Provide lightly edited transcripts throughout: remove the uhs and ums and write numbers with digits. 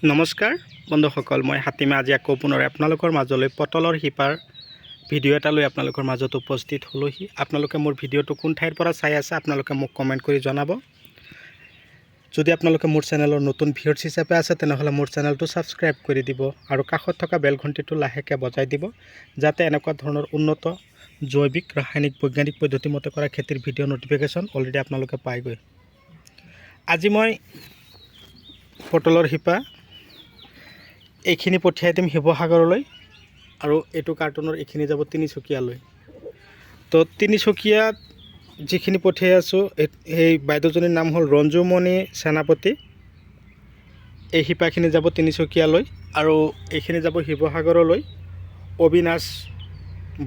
নমস্কাৰ বন্ধুসকল, মই হাতীমে আজি আকৌ পুনৰ আপোনালোকৰ মাজলৈ পটলৰ শিপাৰ ভিডিঅ' এটা লৈ আপোনালোকৰ মাজত উপস্থিত হ'লোহি। আপোনালোকে মোৰ ভিডিঅ'টো কোন ঠাইৰ পৰা চাই আছে আপোনালোকে মোক কমেণ্ট কৰি জনাব। যদি আপোনালোকে মোৰ চেনেলৰ নতুন ভিউৱাৰ্ছ হিচাপে আছে তেনেহ'লে মোৰ চেনেলটো ছাবস্ক্ৰাইব কৰি দিব আৰু কাষত থকা বেল ঘণ্টিটো লাহেকৈ বজাই দিব, যাতে এনেকুৱা ধৰণৰ উন্নত জৈৱিক ৰাসায়নিক বৈজ্ঞানিক পদ্ধতি মতে কৰা খেতিৰ ভিডিঅ' ন'টিফিকেশ্যন অলৰেডি আপোনালোকে পাইগৈ। আজি মই পটলৰ শিপা এইখিনি পঠিয়াই দিম শিৱসাগৰলৈ আৰু এইটো কাৰ্টুনৰ এইখিনি যাব তিনিচুকীয়ালৈ। তো তিনিচুকীয়াত যিখিনি পঠিয়াই আছোঁ সেই বাইদেউজনীৰ নাম হ'ল ৰঞ্জুমণি সেনাপতি। এই শিপাখিনি যাব তিনিচুকীয়ালৈ আৰু এইখিনি যাব শিৱসাগৰলৈ অবিনাশ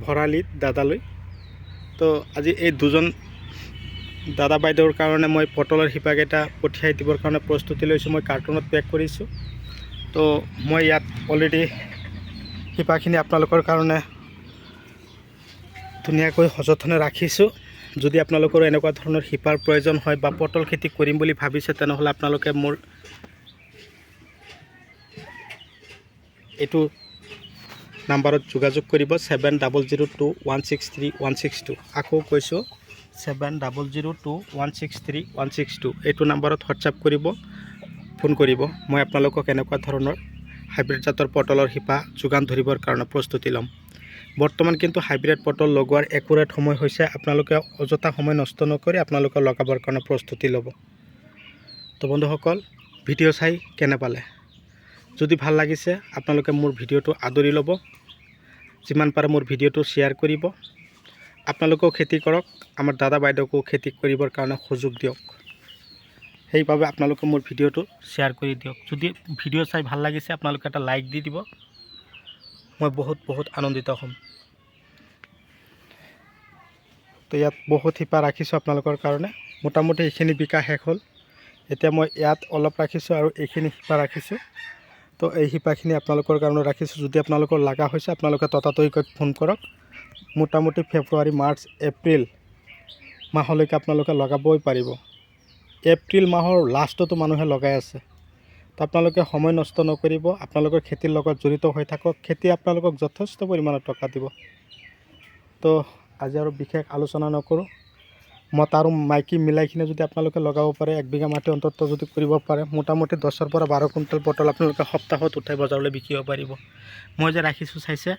ভৰালী দাদালৈ। তো আজি এই দুজন দাদা বাইদেউৰ কাৰণে মই পটলৰ শিপাকেইটা পঠিয়াই দিবৰ কাৰণে প্ৰস্তুতি লৈছোঁ। মই কাৰ্টুনত পেক কৰিছোঁ। তো মই ইয়াত অলৰেডি শিপাখিনি আপোনালোকৰ কাৰণে ধুনীয়াকৈ সযতনে ৰাখিছোঁ। যদি আপোনালোকৰ এনেকুৱা ধৰণৰ শিপাৰ প্ৰয়োজন হয় বা পটল খেতি কৰিম বুলি ভাবিছে তেনেহ'লে আপোনালোকে মোৰ এইটো নাম্বাৰত যোগাযোগ কৰিব 7002163162। আকৌ কৈছোঁ 7002163162। এইটো নাম্বাৰত হোৱাটছআপ কৰিব, ফোন কৰিব। মই আপোনালোকক এনেকুৱা ধৰণৰ হাইব্ৰিড জাতৰ পটলৰ শিপা যোগান ধৰিবৰ কাৰণে প্ৰস্তুতি ল'ম। বৰ্তমান কিন্তু হাইব্ৰিড পটল লগোৱাৰ একুৰেট সময় হৈছে। আপোনালোকে অযথা সময় নষ্ট নকৰি আপোনালোকে লগাবৰ কাৰণে প্ৰস্তুতি ল'ব। তো বন্ধুসকল, ভিডিঅ' চাই কেনে পালে? যদি ভাল লাগিছে আপোনালোকে মোৰ ভিডিঅ'টো আদৰি ল'ব, যিমান পাৰে মোৰ ভিডিঅ'টো শ্বেয়াৰ কৰিব। আপোনালোকেও খেতি কৰক, আমাৰ দাদা বাইদেউকো খেতি কৰিবৰ কাৰণে সুযোগ দিয়ক। সেইবাবে আপোনালোকে মোৰ ভিডিঅ'টো শ্বেয়াৰ কৰি দিয়ক। যদি ভিডিঅ' চাই ভাল লাগিছে আপোনালোকে এটা লাইক দি দিব, মই বহুত আনন্দিত হ'ম। তো ইয়াত বহুত শিপা ৰাখিছোঁ আপোনালোকৰ কাৰণে। মোটামুটি এইখিনি বিকা শেষ হ'ল। এতিয়া মই ইয়াত অলপ ৰাখিছোঁ আৰু এইখিনি শিপা ৰাখিছোঁ। তো এই শিপাখিনি আপোনালোকৰ কাৰণে ৰাখিছোঁ। যদি আপোনালোকৰ লগা হৈছে আপোনালোকে ততাতৈয়াকৈ ফোন কৰক। মোটামুটি ফেব্ৰুৱাৰী, মাৰ্চ, এপ্ৰিল মাহলৈকে আপোনালোকে লগাবই পাৰিব। এপ্ৰিল মাহৰ লাষ্টতো মানুহে লগাই আছে। তো আপোনালোকে সময় নষ্ট নকৰিব, আপোনালোকৰ খেতিৰ লগত জড়িত হৈ থাকক। খেতি আপোনালোকক যথেষ্ট পৰিমাণৰ টকা দিব। তো আজি আৰু বিশেষ আলোচনা নকৰোঁ। মতা আৰু মাইকী মিলাইখিনি যদি আপোনালোকে লগাব পাৰে, 1 বিঘা মাটি অন্তত যদি কৰিব পাৰে, মোটামুটি 10ৰ পৰা 12 কুইণ্টেল পটল আপোনালোকে সপ্তাহত উঠাই বজাৰলৈ বিকিব পাৰিব। মই যে ৰাখিছোঁ চাইছে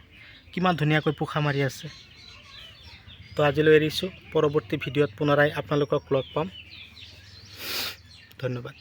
কিমান ধুনীয়াকৈ পোখা মাৰি আছে। তো আজিলৈ এৰিছোঁ। পৰৱৰ্তী ভিডিঅ'ত পুনৰাই আপোনালোকক লগ পাম। ধন্যবাদ।